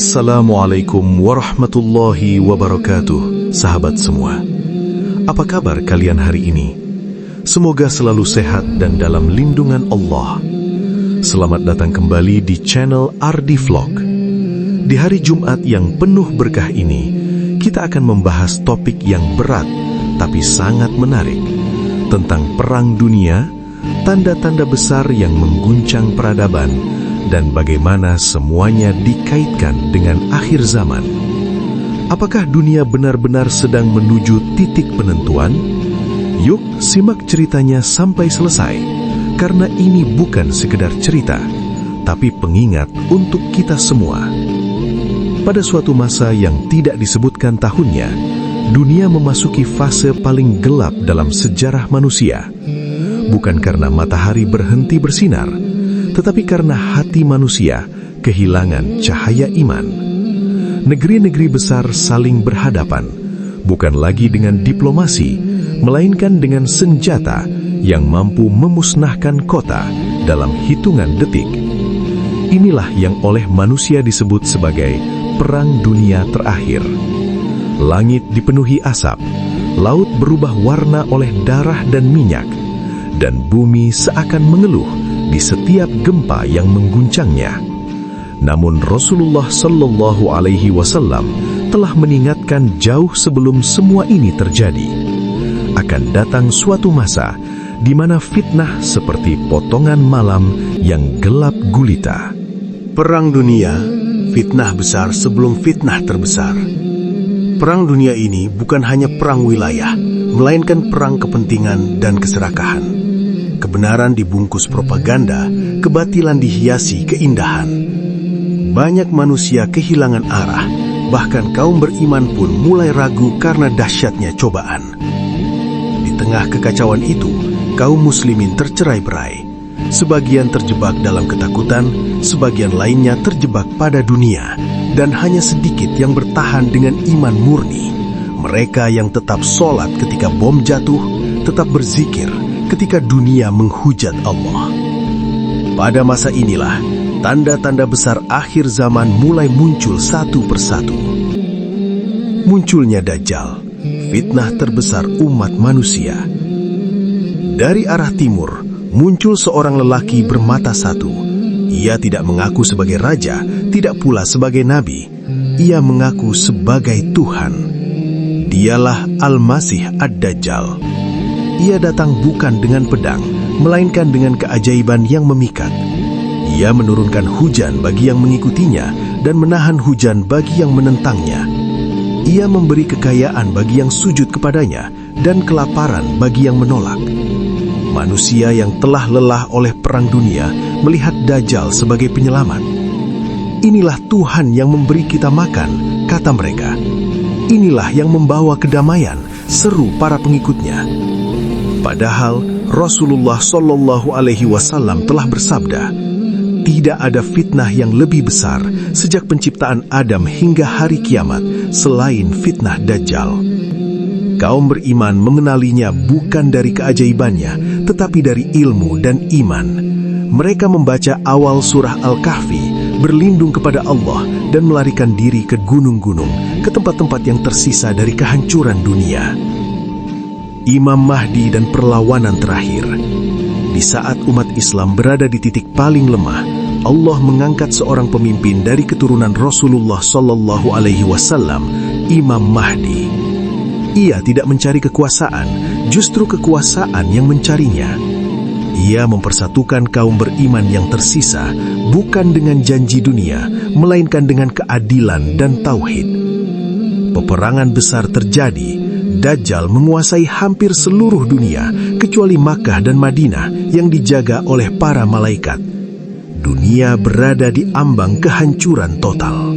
Assalamualaikum warahmatullahi wabarakatuh, sahabat semua. Apa kabar kalian hari ini? Semoga selalu sehat dan dalam lindungan Allah. Selamat datang kembali di channel Ardi Vlog. Di hari Jumat yang penuh berkah ini, kita akan membahas topik yang berat tapi sangat menarik tentang perang dunia, tanda-tanda besar yang mengguncang peradaban, dan bagaimana semuanya dikaitkan dengan akhir zaman. Apakah dunia benar-benar sedang menuju titik penentuan? Yuk, simak ceritanya sampai selesai, karena ini bukan sekedar cerita, tapi pengingat untuk kita semua. Pada suatu masa yang tidak disebutkan tahunnya, dunia memasuki fase paling gelap dalam sejarah manusia. Bukan karena matahari berhenti bersinar, tetapi karena hati manusia kehilangan cahaya iman. Negeri-negeri besar saling berhadapan, bukan lagi dengan diplomasi, melainkan dengan senjata yang mampu memusnahkan kota dalam hitungan detik. Inilah yang oleh manusia disebut sebagai Perang Dunia Terakhir. Langit dipenuhi asap, laut berubah warna oleh darah dan minyak, dan bumi seakan mengeluh di setiap gempa yang mengguncangnya. Namun Rasulullah Sallallahu Alaihi Wasallam telah mengingatkan jauh sebelum semua ini terjadi. Akan datang suatu masa di mana fitnah seperti potongan malam yang gelap gulita. Perang dunia, fitnah besar sebelum fitnah terbesar. Perang dunia ini bukan hanya perang wilayah, melainkan perang kepentingan dan keserakahan. Kebenaran dibungkus propaganda, kebatilan dihiasi keindahan. Banyak manusia kehilangan arah, bahkan kaum beriman pun mulai ragu karena dahsyatnya cobaan. Di tengah kekacauan itu, kaum muslimin tercerai-berai. Sebagian terjebak dalam ketakutan, sebagian lainnya terjebak pada dunia, dan hanya sedikit yang bertahan dengan iman murni. Mereka yang tetap sholat ketika bom jatuh, tetap berzikir ketika dunia menghujat Allah. Pada masa inilah, tanda-tanda besar akhir zaman mulai muncul satu persatu. Munculnya Dajjal, fitnah terbesar umat manusia. Dari arah timur, muncul seorang lelaki bermata satu. Ia tidak mengaku sebagai raja, tidak pula sebagai nabi. Ia mengaku sebagai Tuhan. Dialah Al-Masih Ad-Dajjal. Ia datang bukan dengan pedang, melainkan dengan keajaiban yang memikat. Ia menurunkan hujan bagi yang mengikutinya dan menahan hujan bagi yang menentangnya. Ia memberi kekayaan bagi yang sujud kepadanya dan kelaparan bagi yang menolak. Manusia yang telah lelah oleh perang dunia melihat Dajjal sebagai penyelamat. Inilah Tuhan yang memberi kita makan, kata mereka. Inilah yang membawa kedamaian, seru para pengikutnya. Padahal Rasulullah Shallallahu Alaihi Wasallam telah bersabda, tidak ada fitnah yang lebih besar sejak penciptaan Adam hingga hari kiamat selain fitnah Dajjal. Kaum beriman mengenalinya bukan dari keajaibannya, tetapi dari ilmu dan iman. Mereka membaca awal surah Al-Kahfi, berlindung kepada Allah dan melarikan diri ke gunung-gunung, ke tempat-tempat yang tersisa dari kehancuran dunia. Imam Mahdi dan perlawanan terakhir. Di saat umat Islam berada di titik paling lemah, Allah mengangkat seorang pemimpin dari keturunan Rasulullah Sallallahu Alaihi Wasallam, Imam Mahdi. Ia tidak mencari kekuasaan, justru kekuasaan yang mencarinya. Ia mempersatukan kaum beriman yang tersisa, bukan dengan janji dunia, melainkan dengan keadilan dan tauhid. Peperangan besar terjadi. Dajjal menguasai hampir seluruh dunia, kecuali Makkah dan Madinah yang dijaga oleh para malaikat. Dunia berada di ambang kehancuran total.